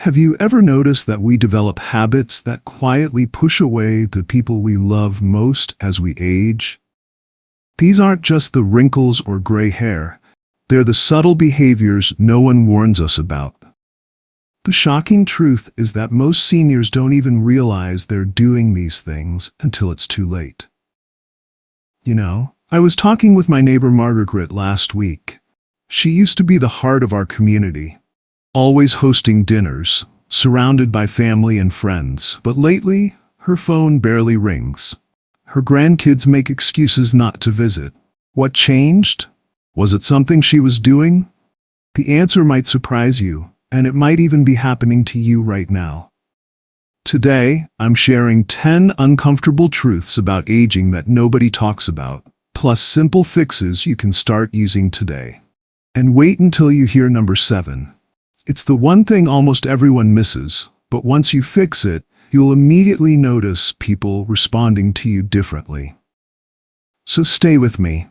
Have you ever noticed that we develop habits that quietly push away the people we love most as we age? These aren't just the wrinkles or gray hair. They're the subtle behaviors no one warns us about. The shocking truth is that most seniors don't even realize they're doing these things until it's too late. I was talking with my neighbor Margaret last week. She used to be the heart of our community, always hosting dinners, surrounded by family and friends. But lately, her phone barely rings. Her grandkids make excuses not to visit. What changed? Was it something she was doing? The answer might surprise you, and it might even be happening to you right now. Today, I'm sharing 10 uncomfortable truths about aging that nobody talks about, plus simple fixes you can start using today. And wait until you hear number 7. It's the one thing almost everyone misses, but once you fix it, you'll immediately notice people responding to you differently. So stay with me.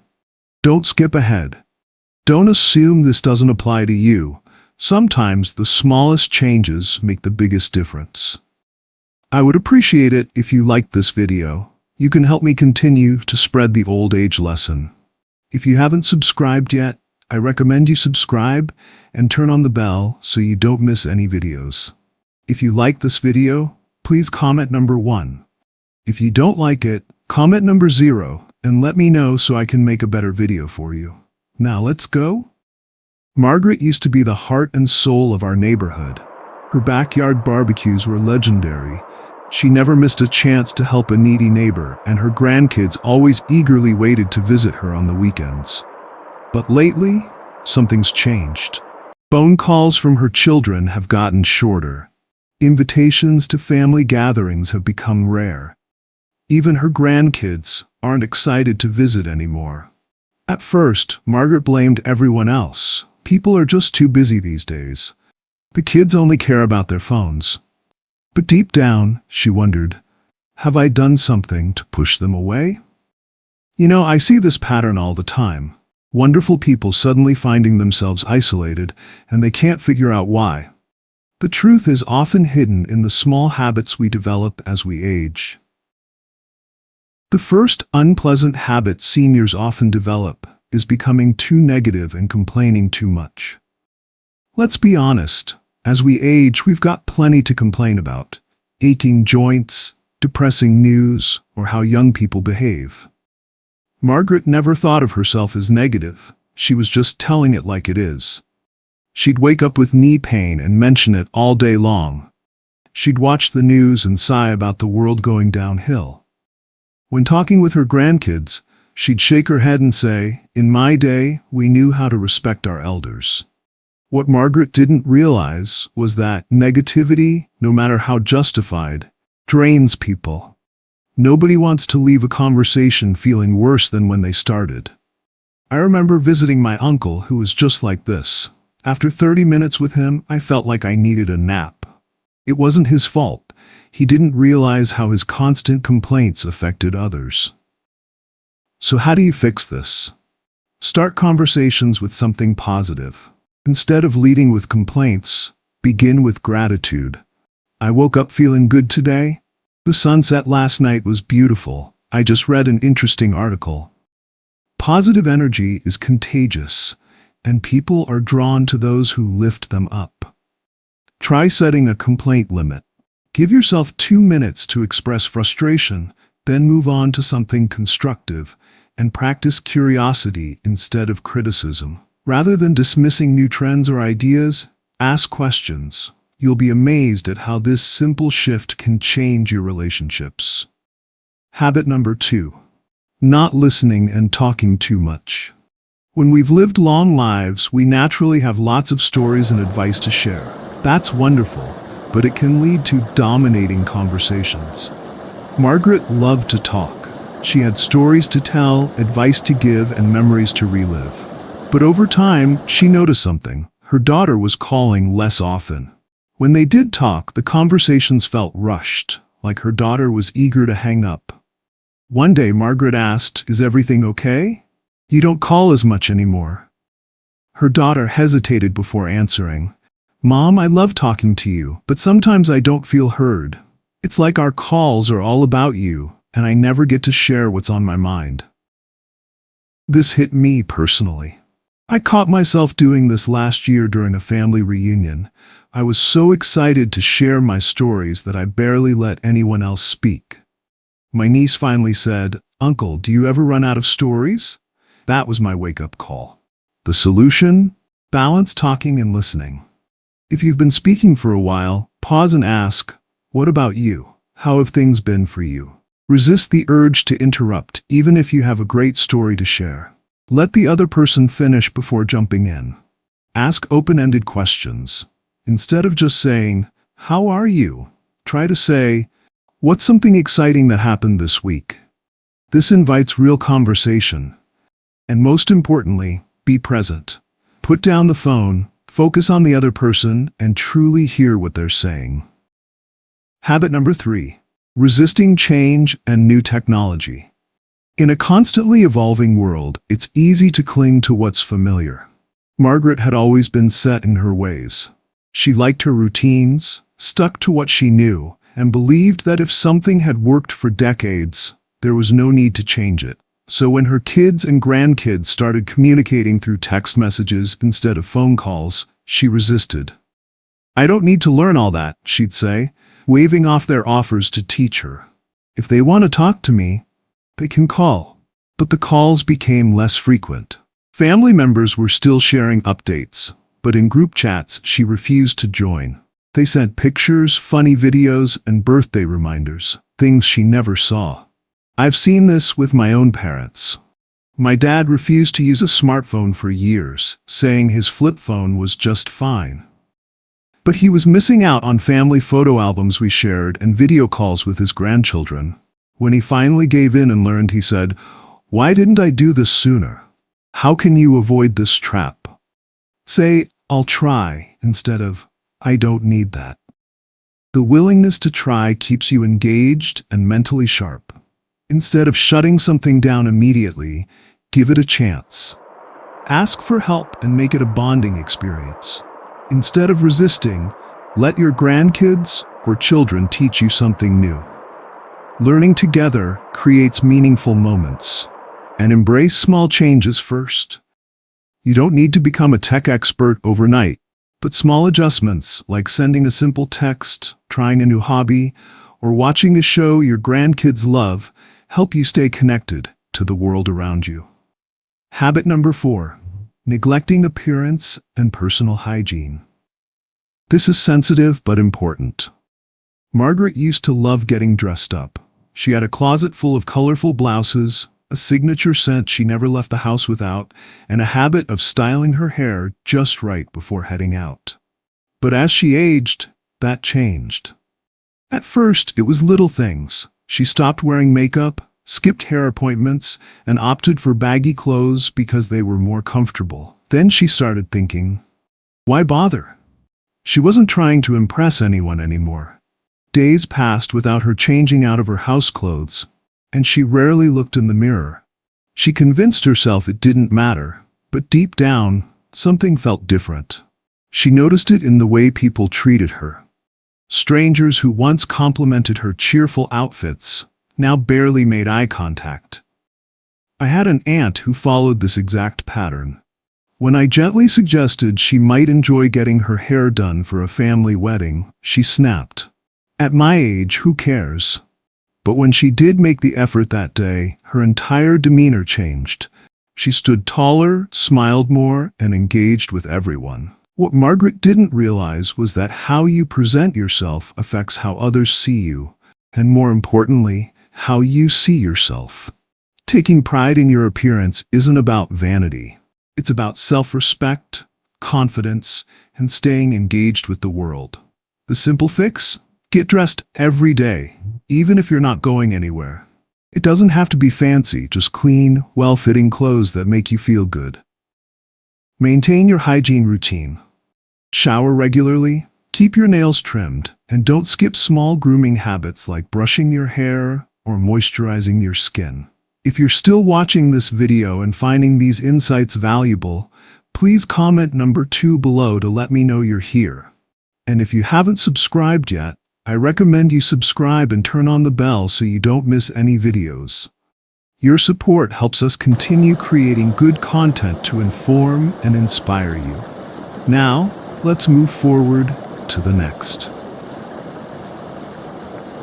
Don't skip ahead. Don't assume this doesn't apply to you. Sometimes the smallest changes make the biggest difference. I would appreciate it if you liked this video. You can help me continue to spread the old age lesson. If you haven't subscribed yet, I recommend you subscribe and turn on the bell so you don't miss any videos. If you like this video, please comment number 1. If you don't like it, comment number 0 and let me know so I can make a better video for you. Now let's go. Margaret used to be the heart and soul of our neighborhood. Her backyard barbecues were legendary. She never missed a chance to help a needy neighbor, and her grandkids always eagerly waited to visit her on the weekends. But lately, something's changed. Phone calls from her children have gotten shorter. Invitations to family gatherings have become rare. Even her grandkids aren't excited to visit anymore. At first, Margaret blamed everyone else. People are just too busy these days. The kids only care about their phones. But deep down, she wondered, have I done something to push them away? I see this pattern all the time. Wonderful people suddenly finding themselves isolated, and they can't figure out why. The truth is often hidden in the small habits we develop as we age. The first unpleasant habit seniors often develop is becoming too negative and complaining too much. Let's be honest, as we age, we've got plenty to complain about. Aching joints, depressing news, or how young people behave. Margaret never thought of herself as negative. She was just telling it like it is. She'd wake up with knee pain and mention it all day long. She'd watch the news and sigh about the world going downhill. When talking with her grandkids, she'd shake her head and say, "In my day, we knew how to respect our elders." What Margaret didn't realize was that negativity, no matter how justified, drains people. Nobody wants to leave a conversation feeling worse than when they started. I remember visiting my uncle who was just like this. After 30 minutes with him, I felt like I needed a nap. It wasn't his fault. He didn't realize how his constant complaints affected others. So how do you fix this? Start conversations with something positive. Instead of leading with complaints, begin with gratitude. I woke up feeling good today. The sunset last night was beautiful. I just read an interesting article. Positive energy is contagious, and people are drawn to those who lift them up. Try setting a complaint limit. Give yourself 2 minutes to express frustration, then move on to something constructive, and practice curiosity instead of criticism. Rather than dismissing new trends or ideas, ask questions. You'll be amazed at how this simple shift can change your relationships. Habit number 2. Not listening and talking too much. When we've lived long lives, we naturally have lots of stories and advice to share. That's wonderful, but it can lead to dominating conversations. Margaret loved to talk. She had stories to tell, advice to give, and memories to relive. But over time, she noticed something. Her daughter was calling less often. When they did talk, the conversations felt rushed, like her daughter was eager to hang up. One day, Margaret asked, "Is everything okay? You don't call as much anymore." Her daughter hesitated before answering. Mom, I love talking to you, but sometimes I don't feel heard. It's like our calls are all about you, and I never get to share what's on my mind. This hit me personally. I caught myself doing this last year during a family reunion. I was so excited to share my stories that I barely let anyone else speak. My niece finally said, "Uncle, do you ever run out of stories?" That was my wake-up call. The solution? Balance talking and listening. If you've been speaking for a while, pause and ask, "What about you? How have things been for you?" Resist the urge to interrupt, even if you have a great story to share. Let the other person finish before jumping in. Ask open-ended questions. Instead of just saying, "How are you?" try to say, "What's something exciting that happened this week?" This invites real conversation. And most importantly, be present. Put down the phone, focus on the other person, and truly hear what they're saying. Habit number 3. Resisting change and new technology. In a constantly evolving world, it's easy to cling to what's familiar. Margaret had always been set in her ways. She liked her routines, stuck to what she knew, and believed that if something had worked for decades, there was no need to change it. So when her kids and grandkids started communicating through text messages instead of phone calls, she resisted. "I don't need to learn all that," she'd say, waving off their offers to teach her. "If they want to talk to me, they can call." But the calls became less frequent. Family members were still sharing updates, but in group chats she refused to join. They sent pictures, funny videos, and birthday reminders, things she never saw. I've seen this with my own parents. My dad refused to use a smartphone for years, saying his flip phone was just fine. But he was missing out on family photo albums we shared and video calls with his grandchildren. When he finally gave in and learned, he said, "Why didn't I do this sooner? How can you avoid this trap?" Say, "I'll try," instead of, "I don't need that." The willingness to try keeps you engaged and mentally sharp. Instead of shutting something down immediately, give it a chance. Ask for help and make it a bonding experience. Instead of resisting, let your grandkids or children teach you something new. Learning together creates meaningful moments. And embrace small changes first. You don't need to become a tech expert overnight, but small adjustments like sending a simple text, trying a new hobby, or watching a show your grandkids love help you stay connected to the world around you. Habit number 4. Neglecting appearance and personal hygiene. This is sensitive but important. Margaret used to love getting dressed up. She had a closet full of colorful blouses, a signature scent she never left the house without, and a habit of styling her hair just right before heading out. But as she aged, that changed. At first, it was little things. She stopped wearing makeup, skipped hair appointments, and opted for baggy clothes because they were more comfortable. Then she started thinking, why bother? She wasn't trying to impress anyone anymore. Days passed without her changing out of her house clothes, and she rarely looked in the mirror. She convinced herself it didn't matter, but deep down, something felt different. She noticed it in the way people treated her. Strangers who once complimented her cheerful outfits now barely made eye contact. I had an aunt who followed this exact pattern. When I gently suggested she might enjoy getting her hair done for a family wedding, she snapped. At my age, who cares? But when she did make the effort that day, her entire demeanor changed. She stood taller, smiled more, and engaged with everyone. What Margaret didn't realize was that how you present yourself affects how others see you, and more importantly, how you see yourself. Taking pride in your appearance isn't about vanity. It's about self-respect, confidence, and staying engaged with the world. The simple fix? Get dressed every day, even if you're not going anywhere. It doesn't have to be fancy, just clean, well-fitting clothes that make you feel good. Maintain your hygiene routine. Shower regularly, keep your nails trimmed, and don't skip small grooming habits like brushing your hair or moisturizing your skin. If you're still watching this video and finding these insights valuable, please comment number 2 below to let me know you're here. And if you haven't subscribed yet, I recommend you subscribe and turn on the bell so you don't miss any videos. Your support helps us continue creating good content to inform and inspire you. Now, let's move forward to the next.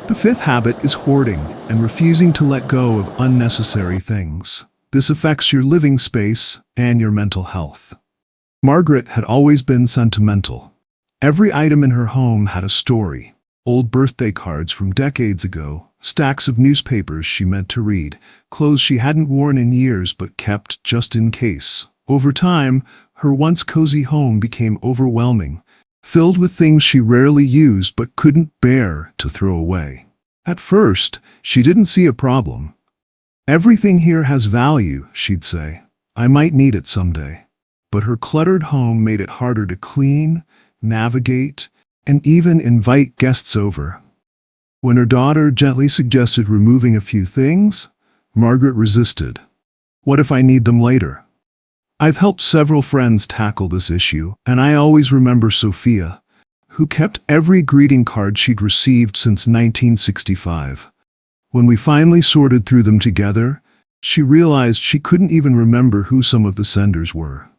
The fifth habit is hoarding and refusing to let go of unnecessary things. This affects your living space and your mental health. Margaret had always been sentimental. Every item in her home had a story. Old birthday cards from decades ago, stacks of newspapers she meant to read, clothes she hadn't worn in years but kept just in case. Over time, her once cozy home became overwhelming, filled with things she rarely used but couldn't bear to throw away. At first, she didn't see a problem. "Everything here has value," she'd say. "I might need it someday." But her cluttered home made it harder to clean, navigate, and even invite guests over. When her daughter gently suggested removing a few things, Margaret resisted. "What if I need them later?" I've helped several friends tackle this issue, and I always remember Sophia, who kept every greeting card she'd received since 1965. When we finally sorted through them together, she realized she couldn't even remember who some of the senders were.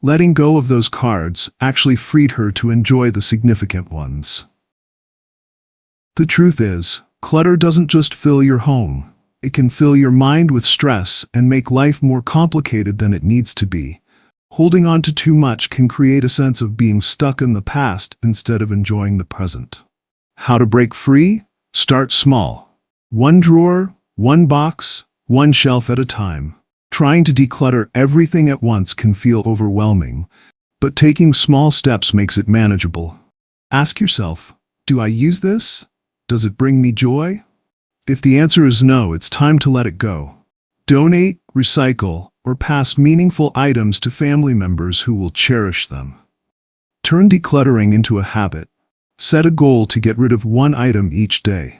Letting go of those cards actually freed her to enjoy the significant ones. The truth is, clutter doesn't just fill your home. It can fill your mind with stress and make life more complicated than it needs to be. Holding on to too much can create a sense of being stuck in the past instead of enjoying the present. How to break free? Start small. One drawer, one box, one shelf at a time. Trying to declutter everything at once can feel overwhelming, but taking small steps makes it manageable. Ask yourself, do I use this? Does it bring me joy? If the answer is no, it's time to let it go. Donate, recycle, or pass meaningful items to family members who will cherish them. Turn decluttering into a habit. Set a goal to get rid of one item each day.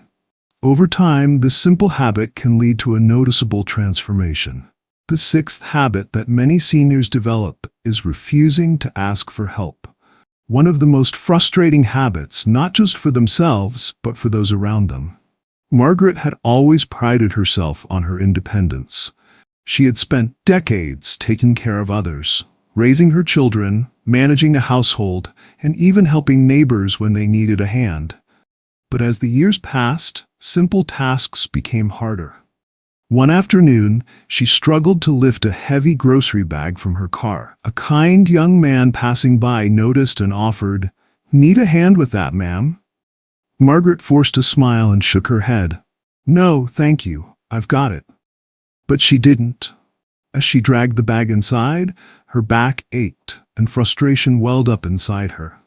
Over time, this simple habit can lead to a noticeable transformation. The sixth habit that many seniors develop is refusing to ask for help. One of the most frustrating habits, not just for themselves, but for those around them. Margaret had always prided herself on her independence. She had spent decades taking care of others, raising her children, managing a household, and even helping neighbors when they needed a hand. But as the years passed, simple tasks became harder. One afternoon, she struggled to lift a heavy grocery bag from her car. A kind young man passing by noticed and offered, "Need a hand with that, ma'am?" Margaret forced a smile and shook her head. "No, thank you, I've got it." But she didn't. As she dragged the bag inside, her back ached and frustration welled up inside her.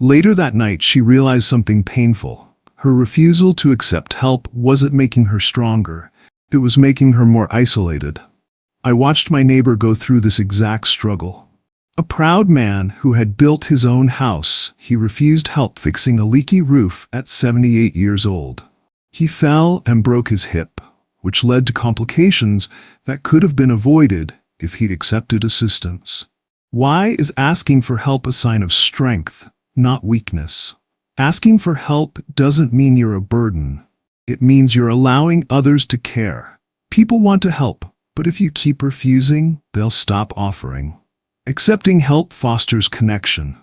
Later that night, she realized something painful. Her refusal to accept help wasn't making her stronger. It was making her more isolated. I watched my neighbor go through this exact struggle. A proud man who had built his own house, he refused help fixing a leaky roof at 78 years old. He fell and broke his hip, which led to complications that could have been avoided if he'd accepted assistance. Why is asking for help a sign of strength, not weakness? Asking for help doesn't mean you're a burden. It means you're allowing others to care. People want to help, but if you keep refusing, they'll stop offering. Accepting help fosters connection.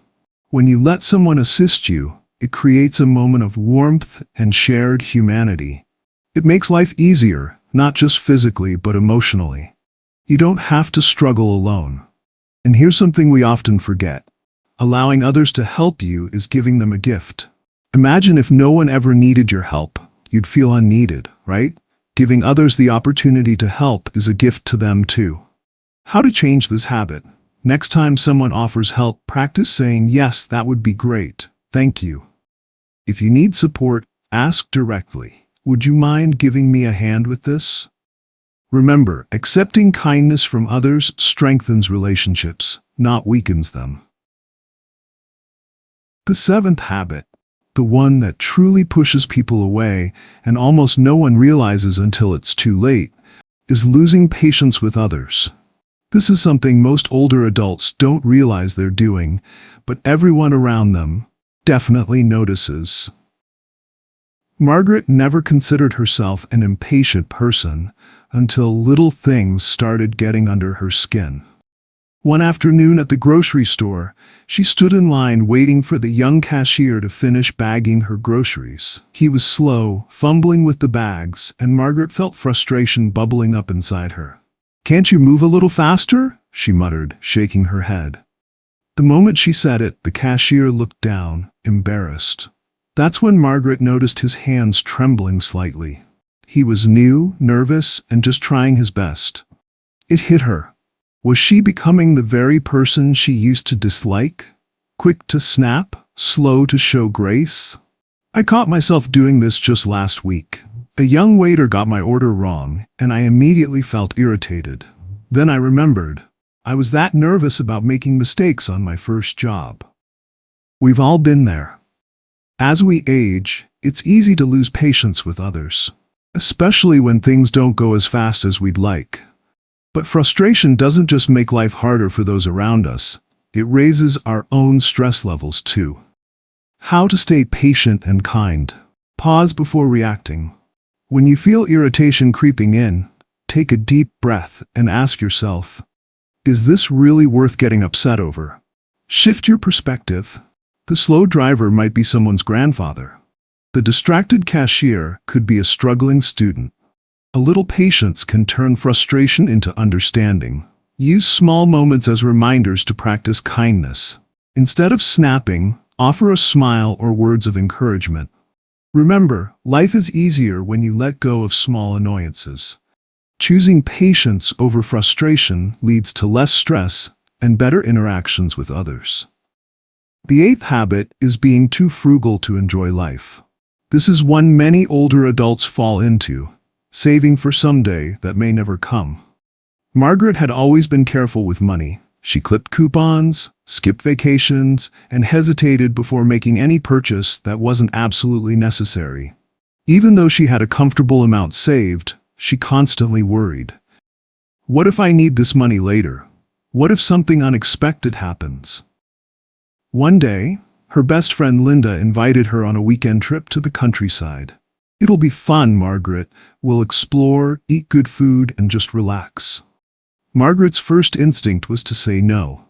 When you let someone assist you, it creates a moment of warmth and shared humanity. It makes life easier, not just physically, but emotionally. You don't have to struggle alone. And here's something we often forget. Allowing others to help you is giving them a gift. Imagine if no one ever needed your help. You'd feel unneeded, right? Giving others the opportunity to help is a gift to them too. How to change this habit? Next time someone offers help, practice saying, "Yes, that would be great. Thank you." If you need support, ask directly. "Would you mind giving me a hand with this?" Remember, accepting kindness from others strengthens relationships, not weakens them. The seventh habit, the one that truly pushes people away and almost no one realizes until it's too late, is losing patience with others. This is something most older adults don't realize they're doing, but everyone around them, definitely notices. Margaret never considered herself an impatient person until little things started getting under her skin. One afternoon at the grocery store, she stood in line waiting for the young cashier to finish bagging her groceries. He was slow, fumbling with the bags, and Margaret felt frustration bubbling up inside her. "Can't you move a little faster?" she muttered, shaking her head. The moment she said it, the cashier looked down, embarrassed. That's when Margaret noticed his hands trembling slightly. He was new, nervous, and just trying his best. It hit her. Was she becoming the very person she used to dislike? Quick to snap, slow to show grace? I caught myself doing this just last week. A young waiter got my order wrong, and I immediately felt irritated. Then I remembered. I was that nervous about making mistakes on my first job. We've all been there. As we age, it's easy to lose patience with others, especially when things don't go as fast as we'd like. But frustration doesn't just make life harder for those around us, it raises our own stress levels too. How to stay patient and kind. Pause before reacting. When you feel irritation creeping in, take a deep breath and ask yourself, is this really worth getting upset over? Shift your perspective. The slow driver might be someone's grandfather. The distracted cashier could be a struggling student. A little patience can turn frustration into understanding. Use small moments as reminders to practice kindness. Instead of snapping, offer a smile or words of encouragement. Remember, life is easier when you let go of small annoyances. Choosing patience over frustration leads to less stress and better interactions with others. The eighth habit is being too frugal to enjoy life. This is one many older adults fall into, saving for someday that may never come. Margaret had always been careful with money. She clipped coupons, skipped vacations, and hesitated before making any purchase that wasn't absolutely necessary. Even though she had a comfortable amount saved, she constantly worried. What if I need this money later? What if something unexpected happens? One day, her best friend Linda invited her on a weekend trip to the countryside. "It'll be fun, Margaret. We'll explore, eat good food, and just relax." Margaret's first instinct was to say no.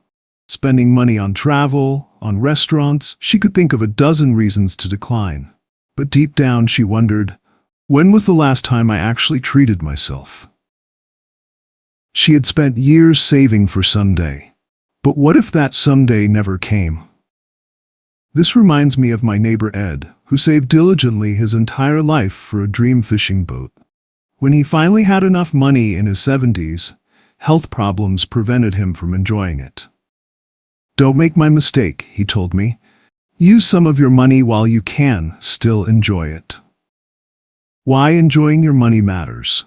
Spending money on travel, on restaurants, she could think of a dozen reasons to decline. But deep down she wondered, when was the last time I actually treated myself? She had spent years saving for someday. But what if that someday never came? This reminds me of my neighbor Ed, who saved diligently his entire life for a dream fishing boat. When he finally had enough money in his 70s, health problems prevented him from enjoying it. "Don't make my mistake," he told me. "Use some of your money while you can still enjoy it." Why enjoying your money matters.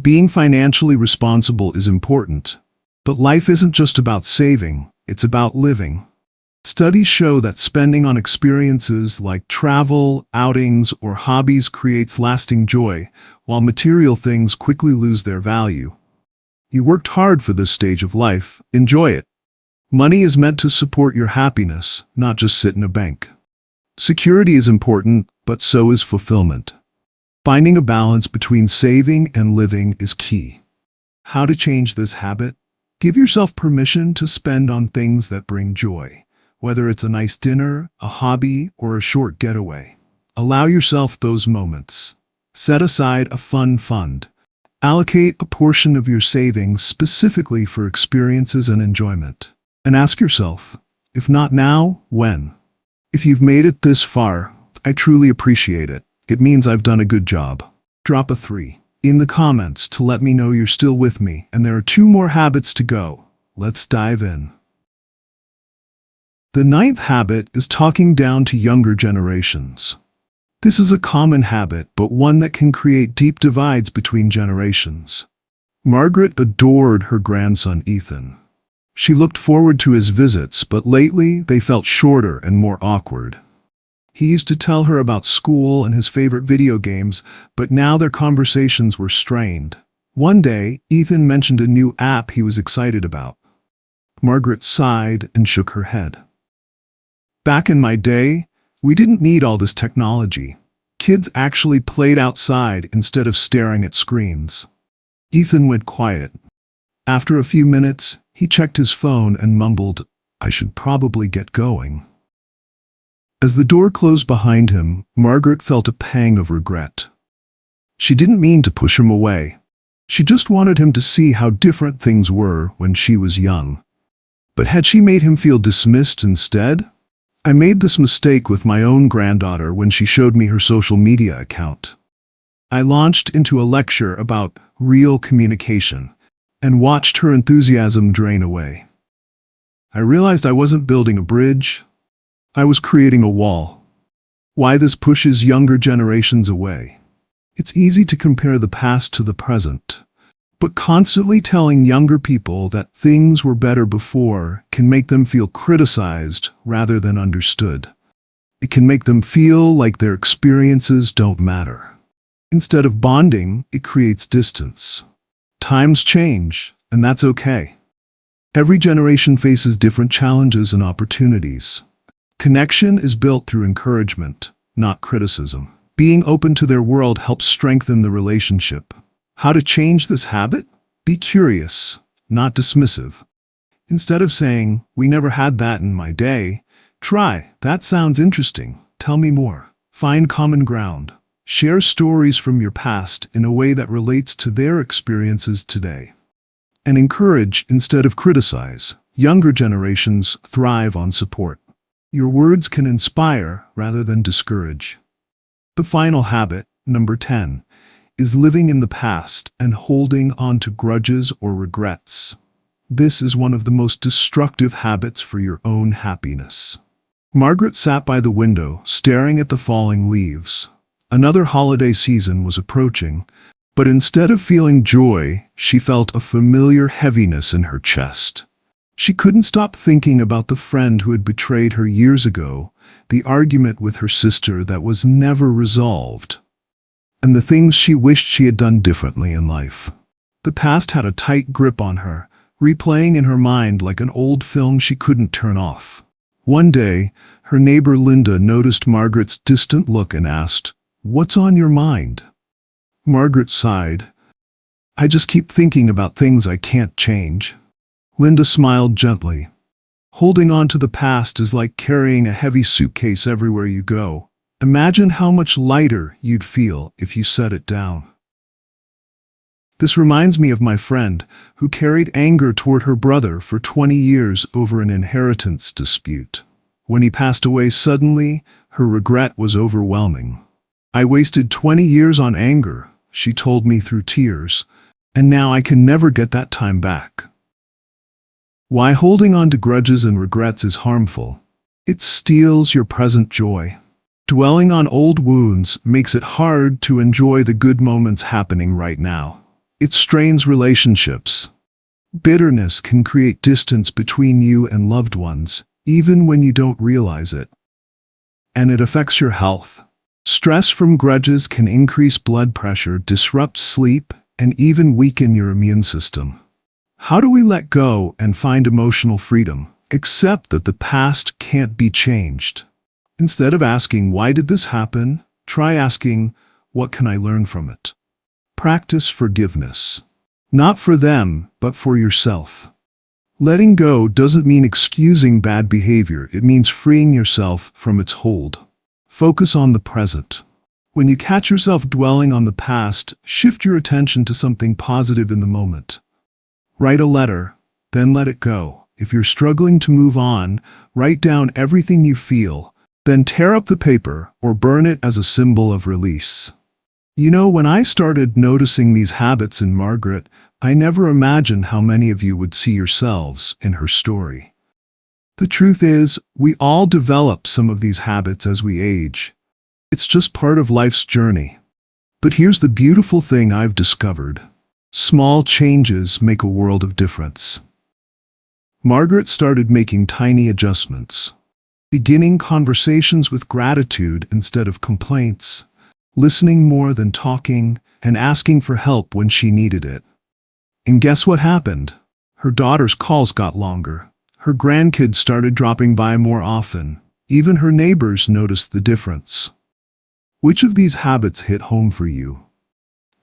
Being financially responsible is important, but life isn't just about saving, it's about living. Studies show that spending on experiences like travel, outings, or hobbies creates lasting joy, while material things quickly lose their value. You worked hard for this stage of life, enjoy it. Money is meant to support your happiness, not just sit in a bank. Security is important, but so is fulfillment. Finding a balance between saving and living is key. How to change this habit? Give yourself permission to spend on things that bring joy. Whether it's a nice dinner, a hobby, or a short getaway. Allow yourself those moments. Set aside a fun fund. Allocate a portion of your savings specifically for experiences and enjoyment. And ask yourself, if not now, when? If you've made it this far, I truly appreciate it. It means I've done a good job. Drop a 3 in the comments to let me know you're still with me, and there are 2 more habits to go. Let's dive in. The 9th habit is talking down to younger generations. This is a common habit, but one that can create deep divides between generations. Margaret adored her grandson Ethan. She looked forward to his visits, but lately they felt shorter and more awkward. He used to tell her about school and his favorite video games, but now their conversations were strained. One day, Ethan mentioned a new app he was excited about. Margaret sighed and shook her head. Back in my day, we didn't need all this technology. Kids actually played outside instead of staring at screens. Ethan went quiet. After a few minutes, he checked his phone and mumbled, "I should probably get going." As the door closed behind him, Margaret felt a pang of regret. She didn't mean to push him away. She just wanted him to see how different things were when she was young. But had she made him feel dismissed instead? I made this mistake with my own granddaughter when she showed me her social media account. I launched into a lecture about real communication and watched her enthusiasm drain away. I realized I wasn't building a bridge. I was creating a wall. Why this pushes younger generations away? It's easy to compare the past to the present, but constantly telling younger people that things were better before can make them feel criticized rather than understood. It can make them feel like their experiences don't matter. Instead of bonding, it creates distance. Times change, and that's okay. Every generation faces different challenges and opportunities. Connection is built through encouragement, not criticism. Being open to their world helps strengthen the relationship. How to change this habit? Be curious, not dismissive. Instead of saying, "We never had that in my day," try, "That sounds interesting. Tell me more." Find common ground. Share stories from your past in a way that relates to their experiences today. And encourage instead of criticize. Younger generations thrive on support. Your words can inspire rather than discourage. The final habit, number 10, is living in the past and holding on to grudges or regrets. This is one of the most destructive habits for your own happiness. Margaret sat by the window, staring at the falling leaves. Another holiday season was approaching, but instead of feeling joy, she felt a familiar heaviness in her chest. She couldn't stop thinking about the friend who had betrayed her years ago, the argument with her sister that was never resolved, and the things she wished she had done differently in life. The past had a tight grip on her, replaying in her mind like an old film she couldn't turn off. One day, her neighbor Linda noticed Margaret's distant look and asked, "What's on your mind?" Margaret sighed. "I just keep thinking about things I can't change." Linda smiled gently. Holding on to the past is like carrying a heavy suitcase everywhere you go. Imagine how much lighter you'd feel if you set it down. This reminds me of my friend who carried anger toward her brother for 20 years over an inheritance dispute. When he passed away suddenly, her regret was overwhelming. "I wasted 20 years on anger," she told me through tears, "and now I can never get that time back." Why holding on to grudges and regrets is harmful? It steals your present joy. Dwelling on old wounds makes it hard to enjoy the good moments happening right now. It strains relationships. Bitterness can create distance between you and loved ones, even when you don't realize it. And it affects your health. Stress from grudges can increase blood pressure, disrupt sleep, and even weaken your immune system. How do we let go and find emotional freedom? Accept that the past can't be changed. Instead of asking, "Why did this happen?" try asking, "What can I learn from it?" Practice forgiveness. Not for them, but for yourself. Letting go doesn't mean excusing bad behavior. It means freeing yourself from its hold. Focus on the present. When you catch yourself dwelling on the past, shift your attention to something positive in the moment. Write a letter, then let it go. If you're struggling to move on, write down everything you feel, then tear up the paper or burn it as a symbol of release. You know, when I started noticing these habits in Margaret, I never imagined how many of you would see yourselves in her story. The truth is, we all develop some of these habits as we age. It's just part of life's journey. But here's the beautiful thing I've discovered. Small changes make a world of difference. Margaret started making tiny adjustments, beginning conversations with gratitude instead of complaints, listening more than talking, and asking for help when she needed it. And guess what happened? Her daughter's calls got longer. Her grandkids started dropping by more often, Even her neighbors noticed the difference. Which of these habits hit home for you?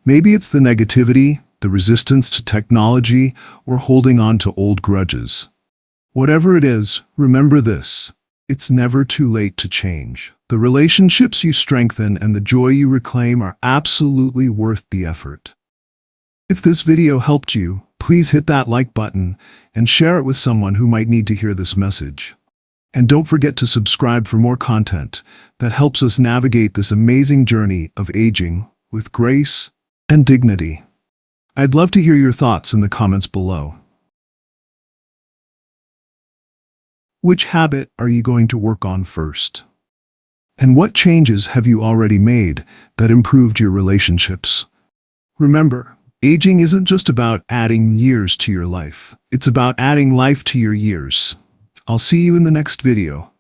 Maybe it's the negativity, the resistance to technology, or holding on to old grudges. Whatever it is, remember this. It's never too late to change. The relationships you strengthen and the joy you reclaim are absolutely worth the effort. If this video helped you, please hit that like button and share it with someone who might need to hear this message. And don't forget to subscribe for more content that helps us navigate this amazing journey of aging with grace and dignity. I'd love to hear your thoughts in the comments below. Which habit are you going to work on first? And what changes have you already made that improved your relationships? Remember, aging isn't just about adding years to your life. It's about adding life to your years. I'll see you in the next video.